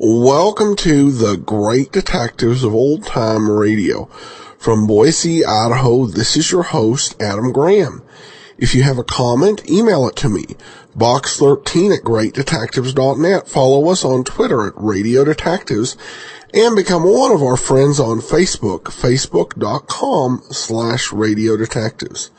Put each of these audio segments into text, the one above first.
Welcome to the Great Detectives of Old Time Radio. From Boise, Idaho, this is your host, Adam Graham. If you have a comment, email it to me, box13@greatdetectives.net. Follow us on Twitter at Radio Detectives, and become one of our friends on Facebook, facebook.com/Radio Detectives.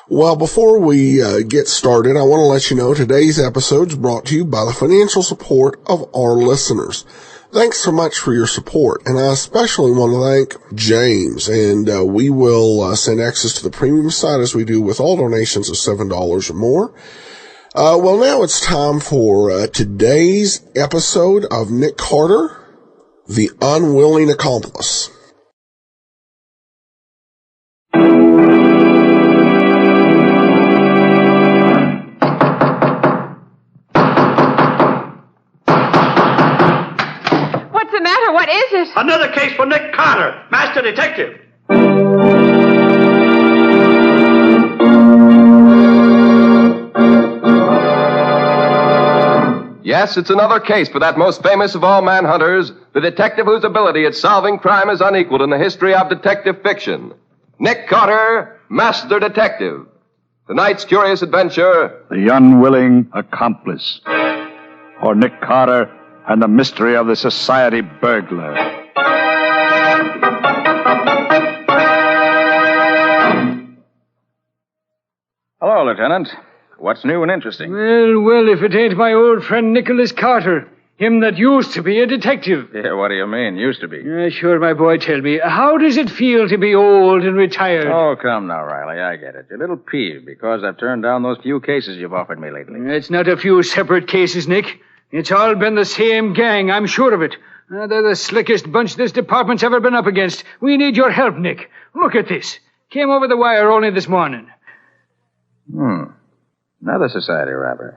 Well, before we get started, I want to let you know today's episode is brought to you by the financial support of our listeners. Thanks so much for your support, and I especially want to thank James, and we will send access to the premium site as we do with all donations of $7 or more. Well, now it's time for today's episode of Nick Carter, The Unwilling Accomplice. What is it? Another case for Nick Carter, Master Detective. Yes, it's another case for that most famous of all manhunters, the detective whose ability at solving crime is unequaled in the history of detective fiction. Nick Carter, Master Detective. Tonight's curious adventure, The Unwilling Accomplice, or Nick Carter and the Mystery of the Society Burglar. Hello, Lieutenant. What's new and interesting? Well, if it ain't my old friend Nicholas Carter, him that used to be a detective. Yeah, what do you mean, used to be? Sure, my boy, tell me, how does it feel to be old and retired? Oh, come now, Riley, I get it. You're a little peeved because I've turned down those few cases you've offered me lately. It's not a few separate cases, Nick. It's all been the same gang, I'm sure of it. They're the slickest bunch this department's ever been up against. We need your help, Nick. Look at this. Came over the wire only this morning. Another society robbery.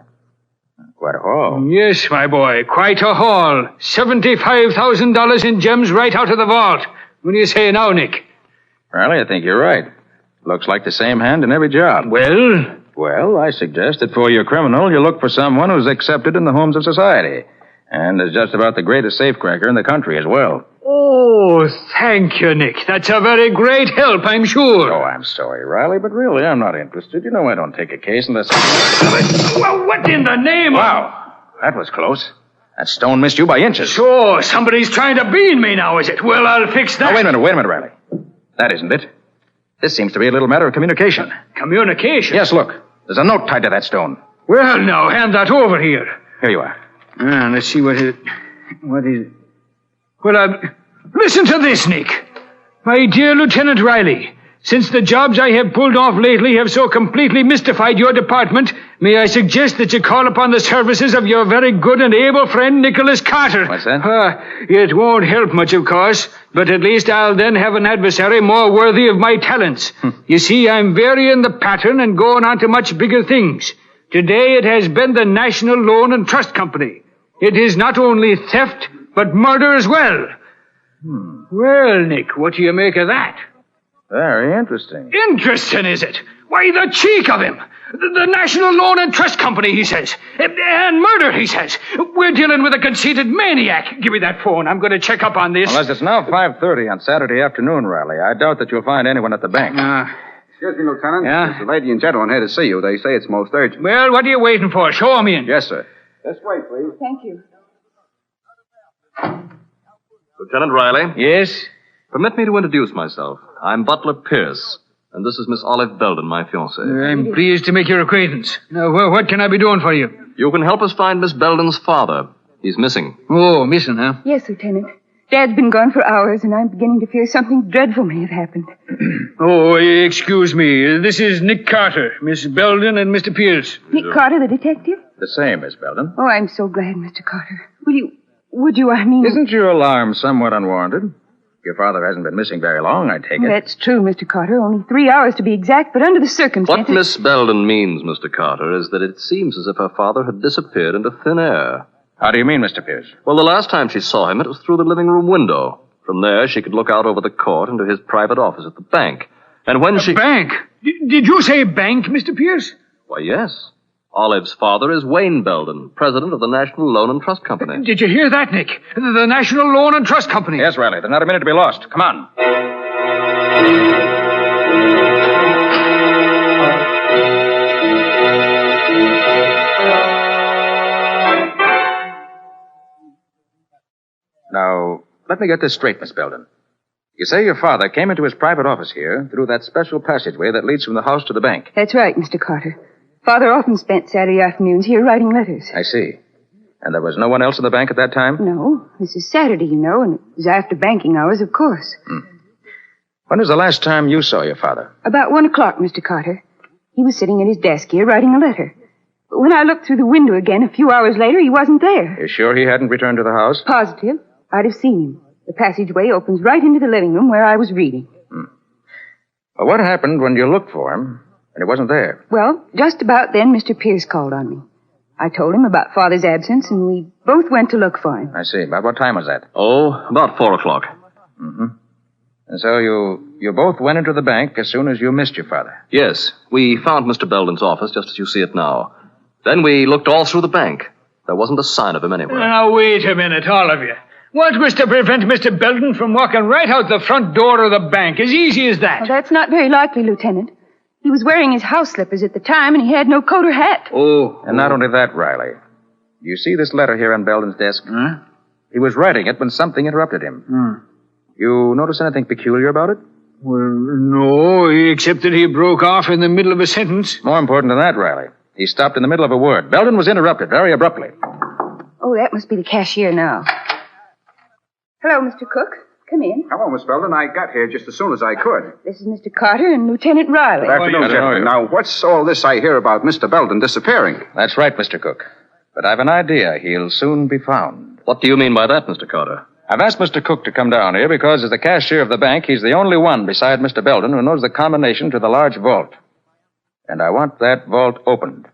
Quite a haul. Yes, my boy, quite a haul. $75,000 in gems right out of the vault. What do you say now, Nick? Riley, I think you're right. Looks like the same hand in every job. Well, I suggest that for your criminal, you look for someone who's accepted in the homes of society. And is just about the greatest safecracker in the country as well. Oh, thank you, Nick. That's a very great help, I'm sure. Oh, I'm sorry, Riley, but really, I'm not interested. You know I don't take a case unless... Well, what in the name of... Wow, that was close. That stone missed you by inches. So, somebody's trying to bean me now, is it? Well, I'll fix that. Now, wait a minute, Riley. That isn't it. This seems to be a little matter of communication. Communication? Yes, look. There's a note tied to that stone. Well, now, hand that over here. Here you are. Let's see what is... Well, listen to this, Nick. My dear Lieutenant Riley, since the jobs I have pulled off lately have so completely mystified your department, may I suggest that you call upon the services of your very good and able friend, Nicholas Carter. What's that? It won't help much, of course, but at least I'll then have an adversary more worthy of my talents. You see, I'm varying the pattern and going on to much bigger things. Today it has been the National Loan and Trust Company. It is not only theft, but murder as well. Well, Nick, what do you make of that? Very interesting. Interesting, is it? Why, the cheek of him. The National Loan and Trust Company, he says. And murder, he says. We're dealing with a conceited maniac. Give me that phone. I'm going to check up on this. Well, as it's now 5:30 on Saturday afternoon, Riley, I doubt that you'll find anyone at the bank. Excuse me, Lieutenant. Yeah? There's a lady and gentleman here to see you. They say it's most urgent. Well, what are you waiting for? Show 'em in. Yes, sir. This way, please. Thank you. Lieutenant Riley? Yes? Permit me to introduce myself. I'm Butler Pierce, and this is Miss Olive Belden, my fiancée. I'm pleased to make your acquaintance. Now, what can I be doing for you? You can help us find Miss Belden's father. He's missing. Oh, missing, huh? Yes, Lieutenant. Dad's been gone for hours, and I'm beginning to fear something dreadful may have happened. Oh, excuse me. This is Nick Carter, Miss Belden and Mr. Pierce. Nick Carter, the detective? The same, Miss Belden. Oh, I'm so glad, Mr. Carter. Will Would you, Isn't your alarm somewhat unwarranted? Your father hasn't been missing very long, I take it. That's true, Mr. Carter. Only 3 hours to be exact, but under the circumstances... What Miss Belden means, Mr. Carter, is that it seems as if her father had disappeared into thin air. How do you mean, Mr. Pierce? Well, the last time she saw him, it was through the living room window. From there, she could look out over the court into his private office at the bank. And when she... Bank? Did you say bank, Mr. Pierce? Why, yes. Olive's father is Wayne Belden, president of the National Loan and Trust Company. Did you hear that, Nick? The National Loan and Trust Company. Yes, Riley. There's not a minute to be lost. Come on. Now, let me get this straight, Miss Belden. You say your father came into his private office here through that special passageway that leads from the house to the bank. That's right, Mr. Carter. Father often spent Saturday afternoons here writing letters. I see. And there was no one else in the bank at that time? No. This is Saturday, you know, and it was after banking hours, of course. When was the last time you saw your father? About 1 o'clock, Mr. Carter. He was sitting at his desk here writing a letter. But when I looked through the window again a few hours later, he wasn't there. You sure he hadn't returned to the house? Positive. I'd have seen him. The passageway opens right into the living room where I was reading. Well, what happened when you looked for him and he wasn't there? Well, just about then, Mr. Pierce called on me. I told him about Father's absence, and we both went to look for him. I see. About what time was that? Oh, about 4 o'clock. And so you both went into the bank as soon as you missed your father? Yes, we found Mr. Belden's office just as you see it now. Then we looked all through the bank. There wasn't a sign of him anywhere. Now, wait a minute, all of you. What was to prevent Mr. Belden from walking right out the front door of the bank? As easy as that. Well, that's not very likely, Lieutenant. He was wearing his house slippers at the time, and he had no coat or hat. And not only that, Riley. You see this letter here on Belden's desk? He was writing it when something interrupted him. You notice anything peculiar about it? Well, no, except that he broke off in the middle of a sentence. More important than that, Riley. He stopped in the middle of a word. Belden was interrupted very abruptly. Oh, that must be the cashier now. Hello, Mr. Cook. Come in. Hello, Miss Belden. I got here just as soon as I could. This is Mr. Carter and Lieutenant Riley. Good afternoon, I don't know gentlemen. you. Now, what's all this I hear about Mr. Belden disappearing? That's right, Mr. Cook. But I've an idea. He'll soon be found. What do you mean by that, Mr. Carter? I've asked Mr. Cook to come down here because as the cashier of the bank, he's the only one beside Mr. Belden who knows the combination to the large vault. And I want that vault opened.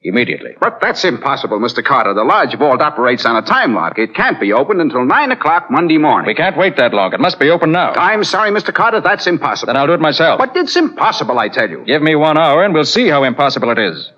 Immediately. But that's impossible, Mr. Carter. The large vault operates on a time lock. It can't be opened until 9 o'clock Monday morning. We can't wait that long. It must be open now. I'm sorry, Mr. Carter. That's impossible. Then I'll do it myself. But it's impossible, I tell you. Give me 1 hour and we'll see how impossible it is.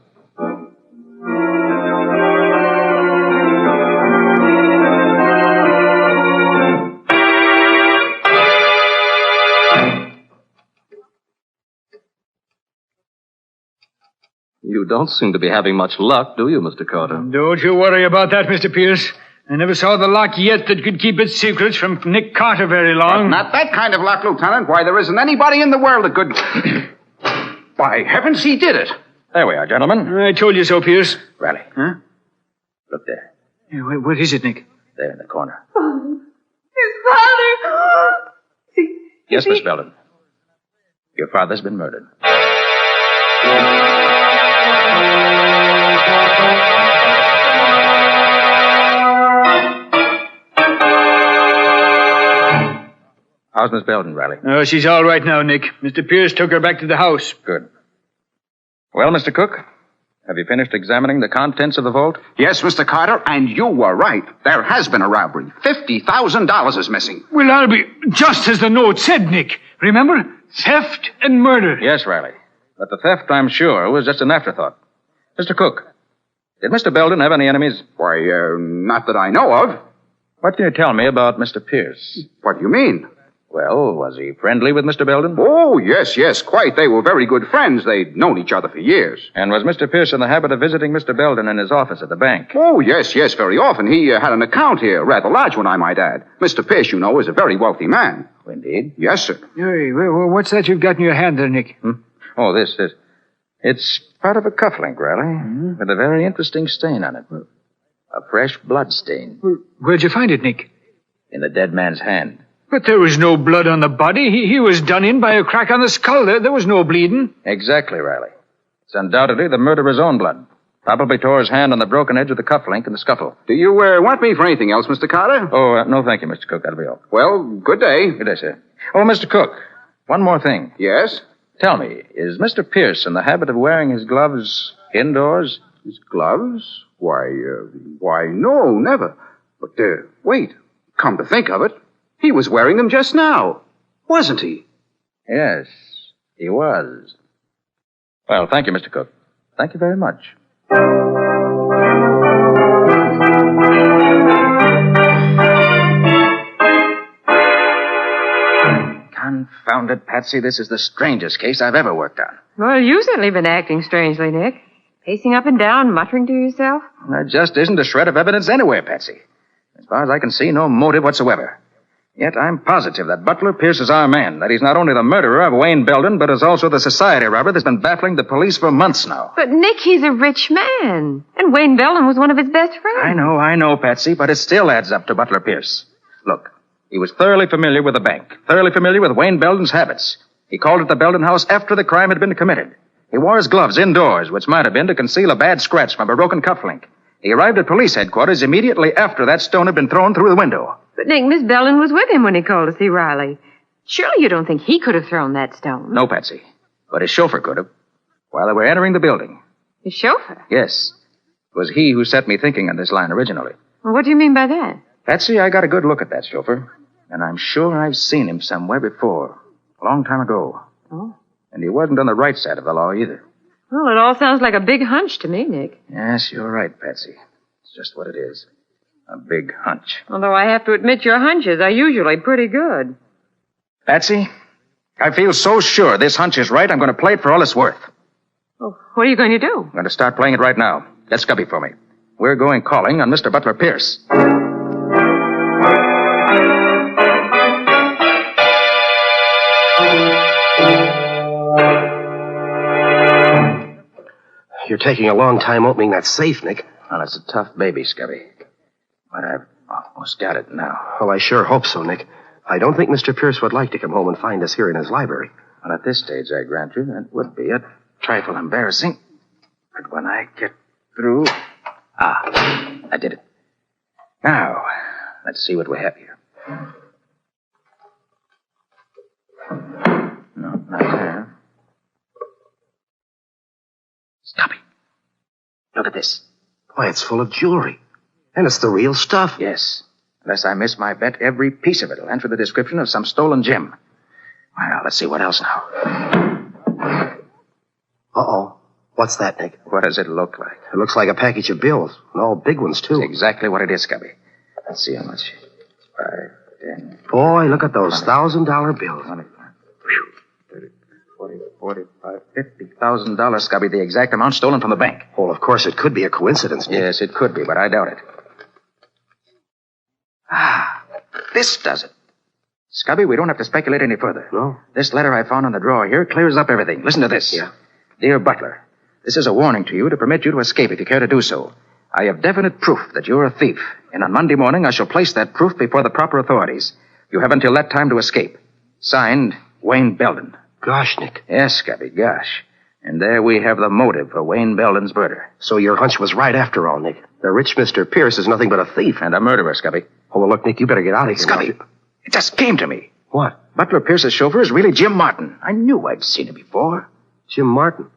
You don't seem to be having much luck, do you, Mr. Carter? Don't you worry about that, Mr. Pierce. I never saw the lock yet that could keep its secrets from Nick Carter very long. Not that kind of luck, Lieutenant. Why, there isn't anybody in the world that could... By heavens, he did it. There we are, gentlemen. I told you so, Pierce. Riley. Huh? Look there. What is it, Nick? There in the corner. His father! Yes, Miss Belden. Your father's been murdered. How's Miss Belden, Riley? Oh, she's all right now, Nick. Mr. Pierce took her back to the house. Good. Well, Mr. Cook, have you finished examining the contents of the vault? Yes, Mr. Carter, and you were right. There has been a robbery. $50,000 is missing. Well, I'll be just as the note said, Nick. Remember? Theft and murder. Yes, Riley. But the theft, I'm sure, was just an afterthought. Mr. Cook, did Mr. Belden have any enemies? Why, not that I know of. What can you tell me about Mr. Pierce? What do you mean? Well, was he friendly with Mr. Belden? Oh, yes, quite. They were very good friends. They'd known each other for years. And was Mr. Pierce in the habit of visiting Mr. Belden in his office at the bank? Oh, yes, very often. He had an account here, rather large one, I might add. Mr. Pierce, you know, is a very wealthy man. Oh, indeed. Yes, sir. Hey, what's that you've got in your hand there, Nick? Oh, this. It's part of a cufflink, Riley, with a very interesting stain on it. A fresh blood stain. Where'd you find it, Nick? In the dead man's hand. But there was no blood on the body. He was done in by a crack on the skull. There was no bleeding. Exactly, Riley. It's undoubtedly the murderer's own blood. Probably tore his hand on the broken edge of the cufflink in the scuffle. Do you want me for anything else, Mr. Carter? Oh, no, thank you, Mr. Cook. That'll be all. Well, good day. Good day, sir. Oh, Mr. Cook, one more thing. Yes? Tell me, is Mr. Pierce in the habit of wearing his gloves indoors? His gloves? Why, no, never. But, wait. Come to think of it, he was wearing them just now. Wasn't he? Yes, he was. Well, thank you, Mr. Cook. Thank you very much. Confounded, Patsy, this is the strangest case I've ever worked on. Well, you've certainly been acting strangely, Nick. Pacing up and down, muttering to yourself. There just isn't a shred of evidence anywhere, Patsy. As far as I can see, no motive whatsoever. Yet I'm positive that Butler Pierce is our man, that he's not only the murderer of Wayne Belden, but is also the society robber that's been baffling the police for months now. But, Nick, he's a rich man. And Wayne Belden was one of his best friends. I know, Patsy, but it still adds up to Butler Pierce. Look, he was thoroughly familiar with the bank, thoroughly familiar with Wayne Belden's habits. He called at the Belden house after the crime had been committed. He wore his gloves indoors, which might have been to conceal a bad scratch from a broken cufflink. He arrived at police headquarters immediately after that stone had been thrown through the window. But, Nick, Miss Belden was with him when he called to see Riley. Surely you don't think he could have thrown that stone? No, Patsy. But his chauffeur could have. While they were entering the building. His chauffeur? Yes. It was he who set me thinking on this line originally. Well, what do you mean by that? Patsy, I got a good look at that chauffeur. And I'm sure I've seen him somewhere before. A long time ago. Oh. And he wasn't on the right side of the law either. Well, it all sounds like a big hunch to me, Nick. Yes, you're right, Patsy. It's just what it is. A big hunch. Although I have to admit your hunches are usually pretty good. Patsy, I feel so sure this hunch is right, I'm going to play it for all it's worth. Oh, what are you going to do? I'm going to start playing it right now. Get Scubby for me. We're going calling on Mr. Butler Pierce. You're taking a long time opening that safe, Nick. Well, it's a tough baby, Scubby. But I've almost got it now. Well, I sure hope so, Nick. I don't think Mr. Pierce would like to come home and find us here in his library. Well, at this stage, I grant you, that would be a trifle embarrassing. But when I get through... I did it. Now, let's see what we have here. No, not there. Scubby, look at this. Why, it's full of jewelry. And it's the real stuff. Yes. Unless I miss my bet, every piece of it will answer the description of some stolen gem. Well, let's see what else now. Uh-oh. What's that, Nick? What does it look like? It looks like a package of bills. And all big ones, too. That's exactly what it is, Scubby. Let's see how much. 5, 10... Boy, look at those $1,000 bills. 25, 30, 40, 45, $50,000, Scubby, the exact amount stolen from the bank. Well, of course, it could be a coincidence, Nick. Yes, it could be, but I doubt it. This does it. Scubby, we don't have to speculate any further. No? This letter I found on the drawer here clears up everything. Listen to this. Yeah. Dear Butler, this is a warning to you to permit you to escape if you care to do so. I have definite proof that you're a thief, and on Monday morning I shall place that proof before the proper authorities. You have until that time to escape. Signed, Wayne Belden. Gosh, Nick. Yes, Scubby, gosh. And there we have the motive for Wayne Belden's murder. So your hunch was right after all, Nick. The rich Mr. Pierce is nothing but a thief. And a murderer, Scubby. Oh, well, look, Nick, you better get out of here. Scubby, it just came to me. What? Butler Pierce's chauffeur is really Jim Martin. I knew I'd seen him before. Jim Martin?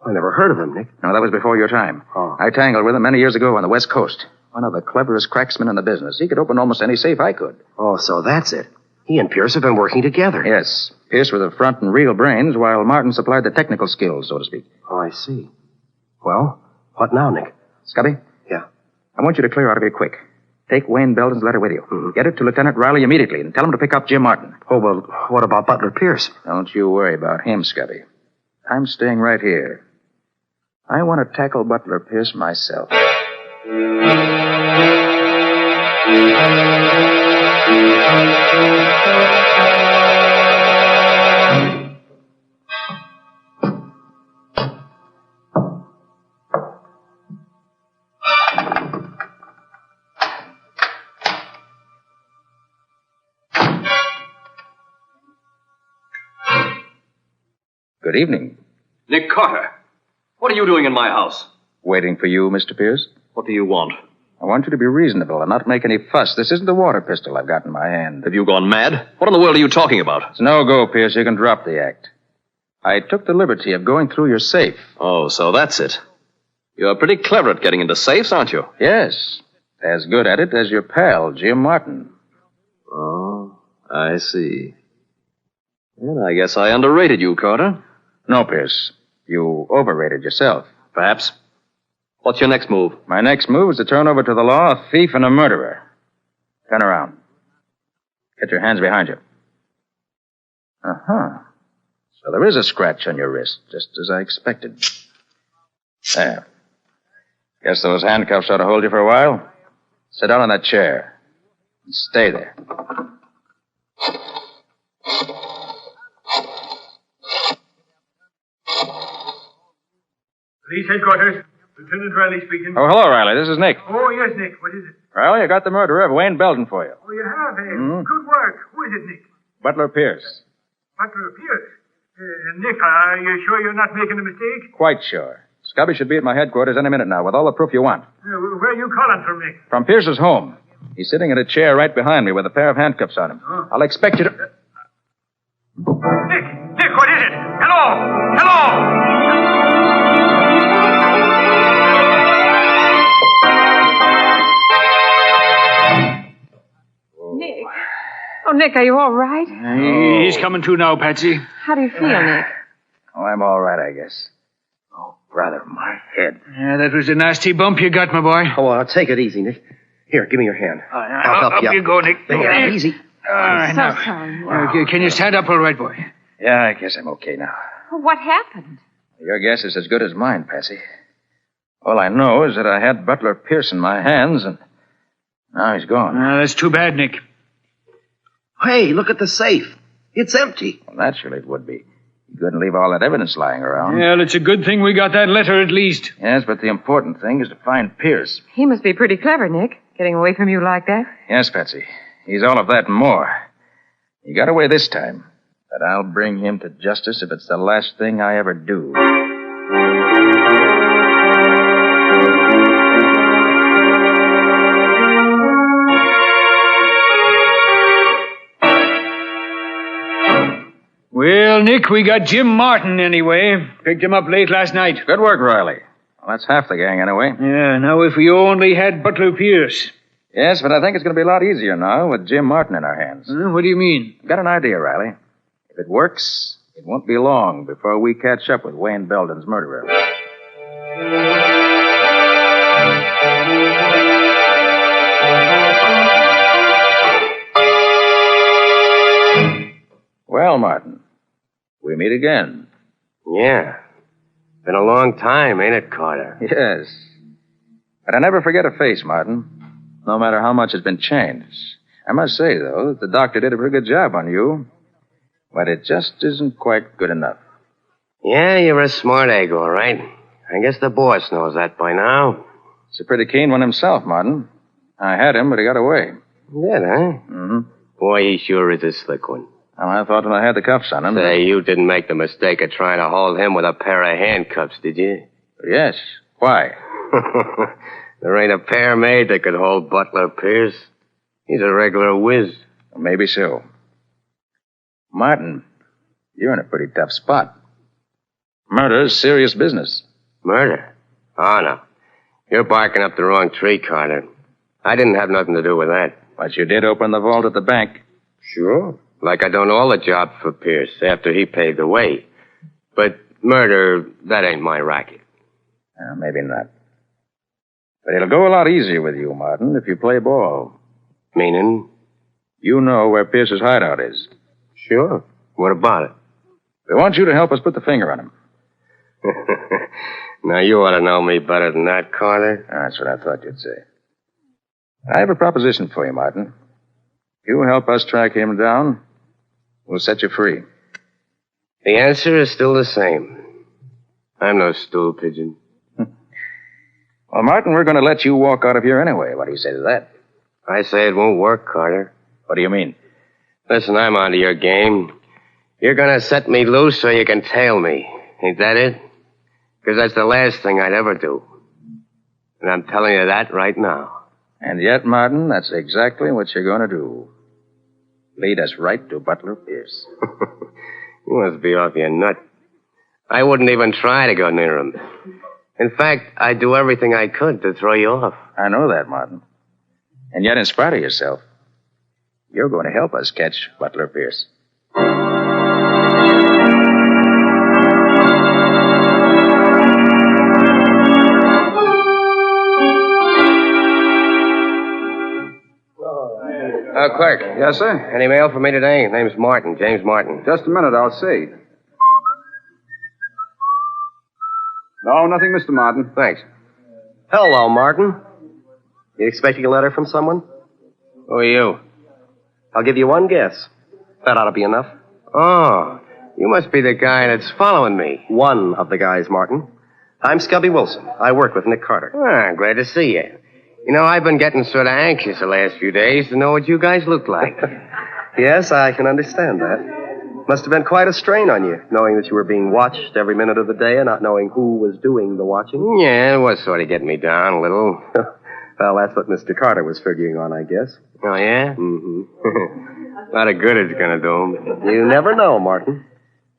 I never heard of him, Nick. No, that was before your time. Oh. I tangled with him many years ago on the West Coast. One of the cleverest cracksmen in the business. He could open almost any safe I could. Oh, so that's it. He and Pierce have been working together. Yes. Pierce was the front and real brains, while Martin supplied the technical skills, so to speak. Oh, I see. Well, what now, Nick? Scubby? Yeah? I want you to clear out of here quick. Take Wayne Belden's letter with you. Mm-hmm. Get it to Lieutenant Riley immediately and tell him to pick up Jim Martin. Oh, well, what about Butler Pierce? Don't you worry about him, Scubby. I'm staying right here. I want to tackle Butler Pierce myself. Good evening. Nick Carter, what are you doing in my house? Waiting for you, Mr. Pierce. What do you want? I want you to be reasonable and not make any fuss. This isn't a water pistol I've got in my hand. Have you gone mad? What in the world are you talking about? It's no go, Pierce. You can drop the act. I took the liberty of going through your safe. Oh, so that's it. You're pretty clever at getting into safes, aren't you? Yes. As good at it as your pal, Jim Martin. Oh, I see. Well, I guess I underrated you, Carter. No, Pierce. You overrated yourself. Perhaps. What's your next move? My next move is to turn over to the law a thief and a murderer. Turn around. Get your hands behind you. Uh-huh. So there is a scratch on your wrist, just as I expected. There. Guess those handcuffs ought to hold you for a while. Sit down on that chair. And stay there. Police headquarters. Lieutenant Riley speaking. Oh, hello, Riley. This is Nick. Oh, yes, Nick. What is it? Riley, I got the murderer of Wayne Belden for you. Oh, you have, eh? Mm. Good work. Who is it, Nick? Butler Pierce. Butler Pierce. Nick, are you sure you're not making a mistake? Quite sure. Scubby should be at my headquarters any minute now with all the proof you want. Where are you calling from, Nick? From Pierce's home. He's sitting in a chair right behind me with a pair of handcuffs on him. Oh. I'll expect you to... Nick, what is it? Hello! Nick. Oh, Nick, are you all right? He's coming to now, Patsy. How do you feel, Nick? Oh, I'm all right, I guess. Oh, brother, my head. Yeah, that was a nasty bump you got, my boy. Oh, take it easy, Nick. Here, give me your hand. I'll help you Up you go, Nick. There, easy. All right, So now. sorry. Can you stand up all right, boy? Yeah, I guess I'm okay now. What happened? Your guess is as good as mine, Patsy. All I know is that I had Butler Pierce in my hands, and now he's gone. That's too bad, Nick. Hey, look at the safe. It's empty. Well, naturally it would be. You couldn't leave all that evidence lying around. Well, it's a good thing we got that letter at least. Yes, but the important thing is to find Pierce. He must be pretty clever, Nick, getting away from you like that. Yes, Patsy. He's all of that and more. He got away this time, but I'll bring him to justice if it's the last thing I ever do. Well, Nick, we got Jim Martin anyway. Picked him up late last night. Good work, Riley. Well, that's half the gang anyway. Yeah, now if we only had Butler Pierce. Yes, but I think it's going to be a lot easier now with Jim Martin in our hands. What do you mean? Got an idea, Riley. If it works, it won't be long before we catch up with Wayne Belden's murderer. Well, Martin, we meet again. Yeah. Been a long time, ain't it, Carter? Yes. But I never forget a face, Martin, no matter how much has been changed. I must say, though, that the doctor did a pretty good job on you, but it just isn't quite good enough. Yeah, you're a smart egg, all right. I guess the boss knows that by now. He's a pretty keen one himself, Martin. I had him, but he got away. Did, huh? Mm-hmm. Boy, he sure is a slick one. Well, I thought when I had the cuffs on him... Say, you didn't make the mistake of trying to hold him with a pair of handcuffs, did you? Yes. Why? There ain't a pair made that could hold Butler Pierce. He's a regular whiz. Maybe so. Martin, you're in a pretty tough spot. Murder's serious business. Murder? Oh, no. You're barking up the wrong tree, Carter. I didn't have nothing to do with that. But you did open the vault at the bank. Sure. Like I done all the jobs for Pierce after he paved the way. But murder, that ain't my racket. Maybe not. But it'll go a lot easier with you, Martin, if you play ball. Meaning? You know where Pierce's hideout is. Sure. What about it? We want you to help us put the finger on him. Now, you ought to know me better than that, Carter. That's what I thought you'd say. I have a proposition for you, Martin. If you help us track him down, we'll set you free. The answer is still the same. I'm no stool pigeon. Well, Martin, we're going to let you walk out of here anyway. What do you say to that? I say it won't work, Carter. What do you mean? Listen, I'm onto your game. You're going to set me loose so you can tail me. Ain't that it? Because that's the last thing I'd ever do. And I'm telling you that right now. And yet, Martin, that's exactly what you're going to do. Lead us right to Butler Pierce. You must be off your nut. I wouldn't even try to go near him. In fact, I'd do everything I could to throw you off. I know that, Martin. And yet, in spite of yourself, you're going to help us catch Butler Pierce. Clerk. Yes, sir? Any mail for me today? Name's Martin, James Martin. Just a minute, I'll see. No, nothing, Mr. Martin. Thanks. Hello, Martin. You expecting a letter from someone? Who are you? I'll give you one guess. That ought to be enough. Oh, you must be the guy that's following me. One of the guys, Martin. I'm Scubby Wilson. I work with Nick Carter. Ah, glad to see you. You know, I've been getting sort of anxious the last few days to know what you guys look like. Yes, I can understand that. Must have been quite a strain on you, knowing that you were being watched every minute of the day and not knowing who was doing the watching. Yeah, it was sort of getting me down a little. Well, that's what Mr. Carter was figuring on, I guess. Oh, yeah? Mm-hmm. A lot of good it's going to do him. You never know, Martin.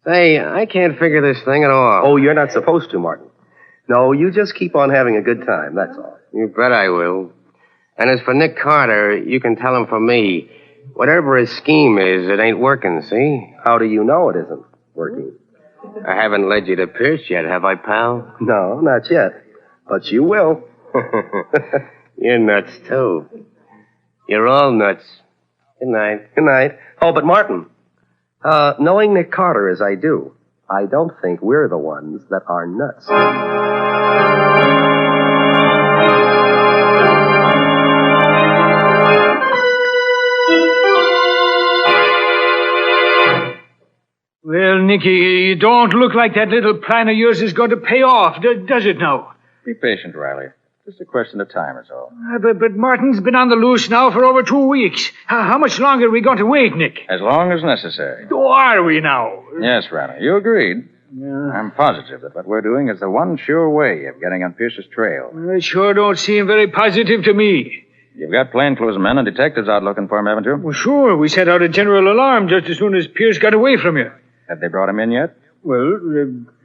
Say, I can't figure this thing at all. Oh, you're not supposed to, Martin. No, you just keep on having a good time, that's all. You bet I will. And as for Nick Carter, you can tell him from me, whatever his scheme is, it ain't working, see? How do you know it isn't working? I haven't led you to Pierce yet, have I, pal? No, not yet. But you will. You're nuts, too. You're all nuts. Good night. Good night. Oh, but Martin, knowing Nick Carter as I do, I don't think we're the ones that are nuts. Well, Nicky, you don't look like that little plan of yours is going to pay off, does it now? Be patient, Riley. Just a question of time is all. But Martin's been on the loose now for over 2 weeks. How much longer are we going to wait, Nick? As long as necessary. Oh, are we now? Yes, Riley, you agreed. Yeah. I'm positive that what we're doing is the one sure way of getting on Pierce's trail. It sure don't seem very positive to me. You've got plainclothes men and detectives out looking for him, haven't you? Well, sure. We set out a general alarm just as soon as Pierce got away from you. Have they brought him in yet? Well,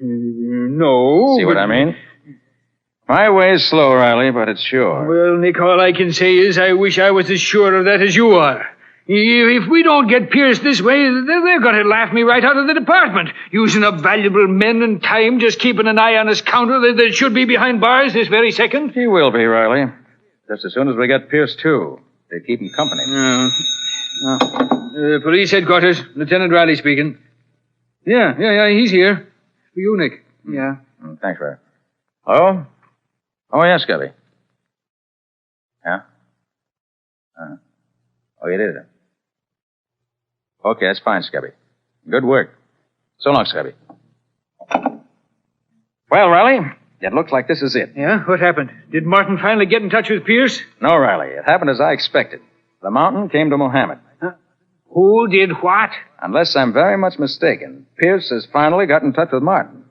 no. See what I mean? My way's slow, Riley, but it's sure. Well, Nick, all I can say is I wish I was as sure of that as you are. If we don't get Pierce this way, they're going to laugh me right out of the department, using up valuable men and time just keeping an eye on his counter that should be behind bars this very second. He will be, Riley. Just as soon as we get Pierce, too. They keep him company. Police headquarters, Lieutenant Riley speaking. Yeah, he's here. For you, Nick. Yeah. Thanks, Riley. Hello? Oh, yes, Scubby. Yeah? Oh, you did it? Okay, that's fine, Scubby. Good work. So long, Scubby. Well, Riley, it looks like this is it. Yeah? What happened? Did Martin finally get in touch with Pierce? No, Riley. It happened as I expected. The mountain came to Mohammed. Huh? Who did what? Unless I'm very much mistaken, Pierce has finally got in touch with Martin.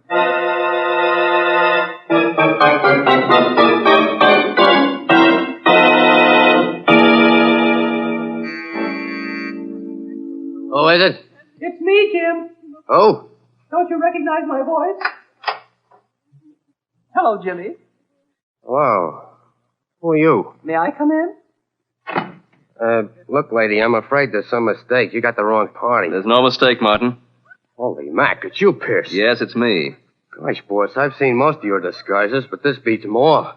Who is it? It's me, Jim. Oh? Don't you recognize my voice? Hello, Jimmy. Whoa. Who are you? May I come in? Look, lady, I'm afraid there's some mistake. You got the wrong party. There's no mistake, Martin. Holy Mac, it's you, Pierce. Yes, it's me. Gosh, boss, I've seen most of your disguises, but this beats them all.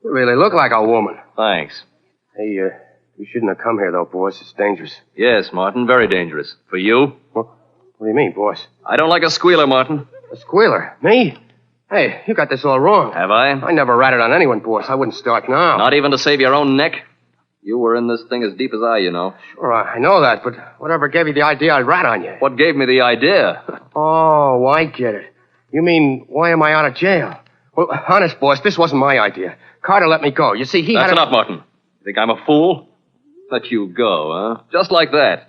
You really look like a woman. Thanks. Hey, you shouldn't have come here, though, boss. It's dangerous. Yes, Martin, very dangerous. For you? What do you mean, boss? I don't like a squealer, Martin. A squealer? Me? Hey, you got this all wrong. Have I? I never ratted on anyone, boss. I wouldn't start now. Not even to save your own neck? You were in this thing as deep as I, you know. Sure, I know that, but whatever gave you the idea I'd rat on you? What gave me the idea? Oh, I get it. You mean, why am I out of jail? Well, honest, boss, this wasn't my idea. Carter let me go. You see, That's enough, Martin. You think I'm a fool? Let you go, huh? Just like that.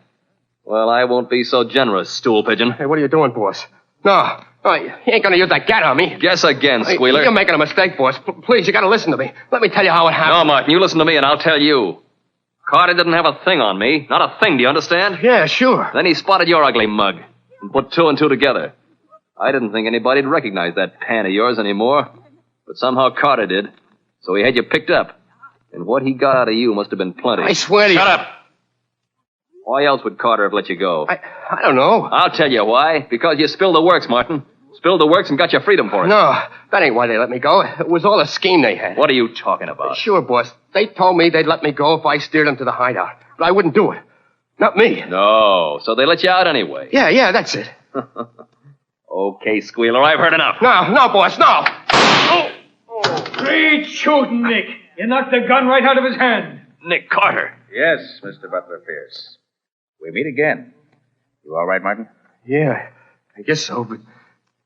Well, I won't be so generous, stool pigeon. Hey, what are you doing, boss? No, Oh, you ain't gonna use that gat on me. Guess again, Squealer. You're making a mistake, boss. Please, you gotta listen to me. Let me tell you how it happened. No, Martin, you listen to me and I'll tell you. Carter didn't have a thing on me. Not a thing, do you understand? Yeah, sure. Then he spotted your ugly mug and put two and two together. I didn't think anybody'd recognize that pan of yours anymore, but somehow Carter did. So he had you picked up. And what he got out of you must have been plenty. I swear to you. Shut up! Why else would Carter have let you go? I don't know. I'll tell you why. Because you spilled the works, Martin. Spilled the works and got your freedom for it. No, that ain't why they let me go. It was all a scheme they had. What are you talking about? Sure, boss. They told me they'd let me go if I steered them to the hideout. But I wouldn't do it. Not me. No, so they let you out anyway. Yeah, that's it. Okay, Squealer, I've heard enough. No, boss, no. Great shooting, Nick. You knocked the gun right out of his hand. Nick Carter. Yes, Mr. Butler Pierce. We meet again. You all right, Martin? Yeah, I guess so, but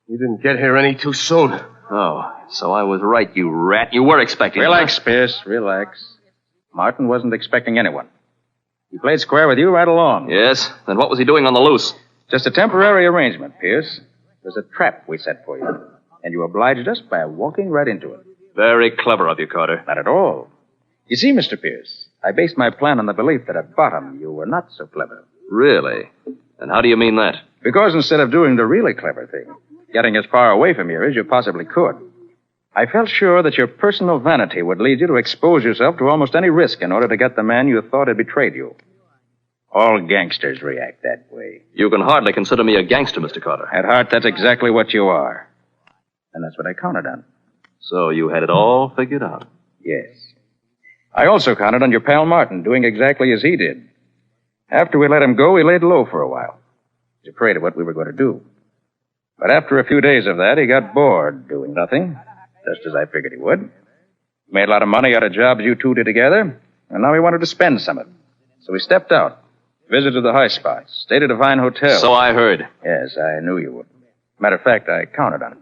you didn't get here any too soon. Oh, so I was right, you rat. You were expecting Relax, me. Pierce, relax. Martin wasn't expecting anyone. He played square with you right along. Yes? Then what was he doing on the loose? Just a temporary arrangement, Pierce. It was a trap we set for you. And you obliged us by walking right into it. Very clever of you, Carter. Not at all. You see, Mr. Pierce, I based my plan on the belief that at bottom you were not so clever. Really? And how do you mean that? Because instead of doing the really clever thing, getting as far away from here as you possibly could, I felt sure that your personal vanity would lead you to expose yourself to almost any risk in order to get the man you thought had betrayed you. All gangsters react that way. You can hardly consider me a gangster, Mr. Carter. At heart, that's exactly what you are. And that's what I counted on. So you had it all figured out? Yes. I also counted on your pal Martin doing exactly as he did. After we let him go, he laid low for a while. He was afraid of what we were going to do. But after a few days of that, he got bored doing nothing, just as I figured he would. Made a lot of money out of jobs you two did together, and now he wanted to spend some of it. So he stepped out, visited the high spots, stayed at a fine hotel. So I heard. Yes, I knew you would. Matter of fact, I counted on it.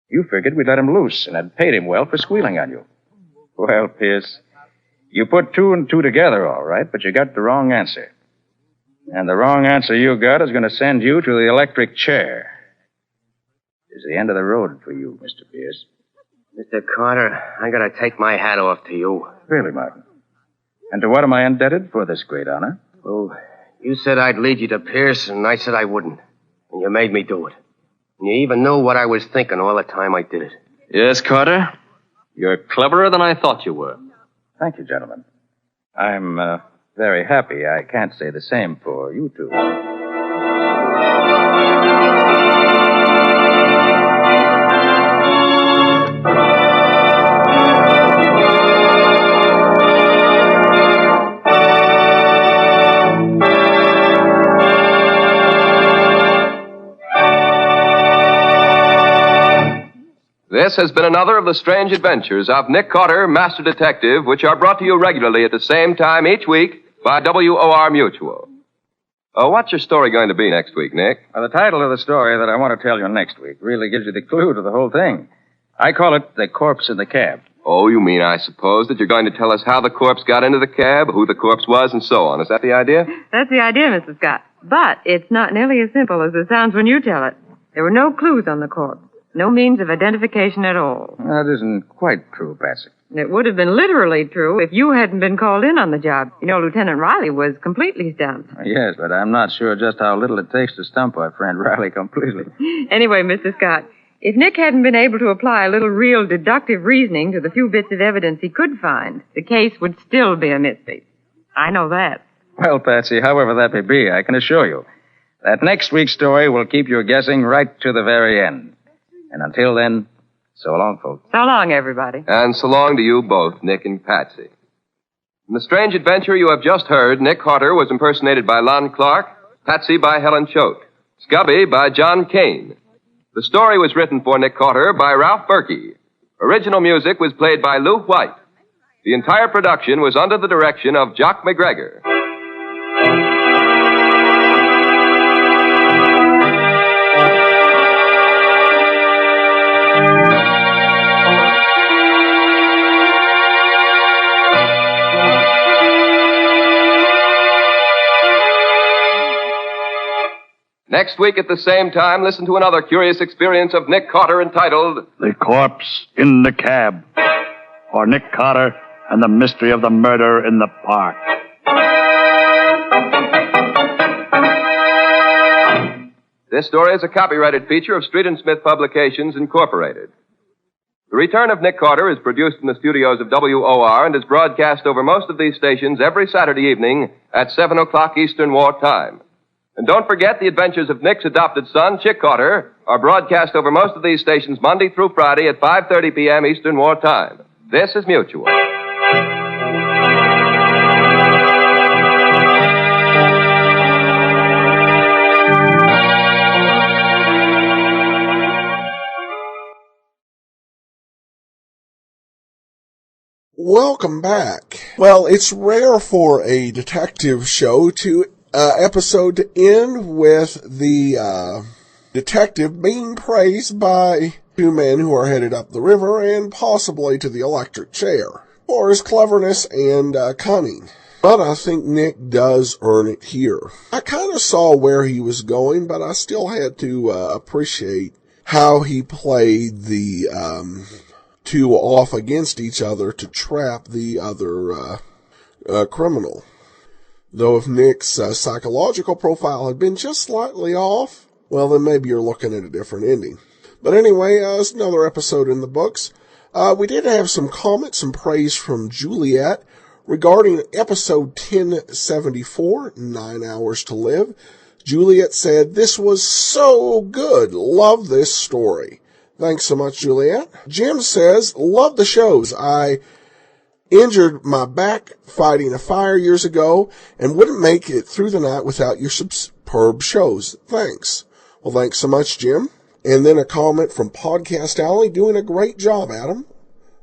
You figured we'd let him loose and had paid him well for squealing on you. Well, Pierce, you put two and two together all right, but you got the wrong answer. And the wrong answer you got is going to send you to the electric chair. It's the end of the road for you, Mr. Pierce. Mr. Carter, I gotta take my hat off to you. Really, Martin? And to what am I indebted for this great honor? Well, you said I'd lead you to Pierce, and I said I wouldn't. And you made me do it. And you even knew what I was thinking all the time I did it. Yes, Carter. You're cleverer than I thought you were. Thank you, gentlemen. I'm very happy. I can't say the same for you two. This has been another of the strange adventures of Nick Carter, Master Detective, which are brought to you regularly at the same time each week by WOR Mutual. What's your story going to be next week, Nick? Well, the title of the story that I want to tell you next week really gives you the clue to the whole thing. I call it The Corpse in the Cab. Oh, you mean, I suppose, that you're going to tell us how the corpse got into the cab, who the corpse was, and so on. Is that the idea? That's the idea, Mr. Scott. But it's not nearly as simple as it sounds when you tell it. There were no clues on the corpse. No means of identification at all. That isn't quite true, Patsy. It would have been literally true if you hadn't been called in on the job. You know, Lieutenant Riley was completely stumped. Yes, but I'm not sure just how little it takes to stump our friend Riley completely. Anyway, Mr. Scott, if Nick hadn't been able to apply a little real deductive reasoning to the few bits of evidence he could find, the case would still be a mystery. I know that. Well, Patsy, however that may be, I can assure you that next week's story will keep you guessing right to the very end. And until then, so long, folks. So long, everybody. And so long to you both, Nick and Patsy. In the strange adventure you have just heard, Nick Carter was impersonated by Lon Clark, Patsy by Helen Choate, Scubby by John Kane. The story was written for Nick Carter by Ralph Berkey. Original music was played by Lou White. The entire production was under the direction of Jock McGregor. Next week at the same time, listen to another curious experience of Nick Carter entitled The Corpse in the Cab, or Nick Carter and the Mystery of the Murder in the Park. This story is a copyrighted feature of Street and Smith Publications, Incorporated. The Return of Nick Carter is produced in the studios of WOR and is broadcast over most of these stations every Saturday evening at 7 o'clock Eastern War Time. And don't forget, the adventures of Nick's adopted son, Chick Carter, are broadcast over most of these stations Monday through Friday at 5:30 p.m. Eastern War Time. This is Mutual. Welcome back. Well, it's rare for a detective show to episode to end with the detective being praised by two men who are headed up the river and possibly to the electric chair for his cleverness and cunning. But I think Nick does earn it here. I kind of saw where he was going, but I still had to appreciate how he played the two off against each other to trap the other criminal. Though if Nick's psychological profile had been just slightly off, well, then maybe you're looking at a different ending. But anyway, it's another episode in the books. We did have some comments and praise from Juliet regarding episode 1074, 9 Hours to Live. Juliet said, "This was so good. Love this story." Thanks so much, Juliet. Jim says, "Love the shows. I injured my back fighting a fire years ago and wouldn't make it through the night without your superb shows. Thanks." Well, thanks so much, Jim. And then a comment from Podcast Alley, "Doing a great job, Adam."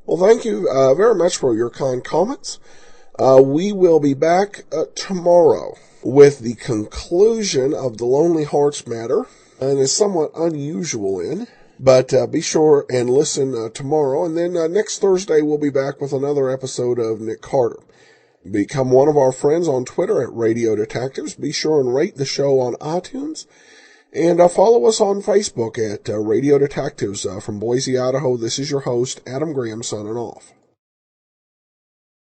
Well, thank you very much for your kind comments. We will be back tomorrow with the conclusion of the Lonely Hearts matter, and is somewhat unusual in. But be sure and listen tomorrow. And then next Thursday, we'll be back with another episode of Nick Carter. Become one of our friends on Twitter at Radio Detectives. Be sure and rate the show on iTunes. And follow us on Facebook at Radio Detectives. From Boise, Idaho, this is your host, Adam Graham, signing off.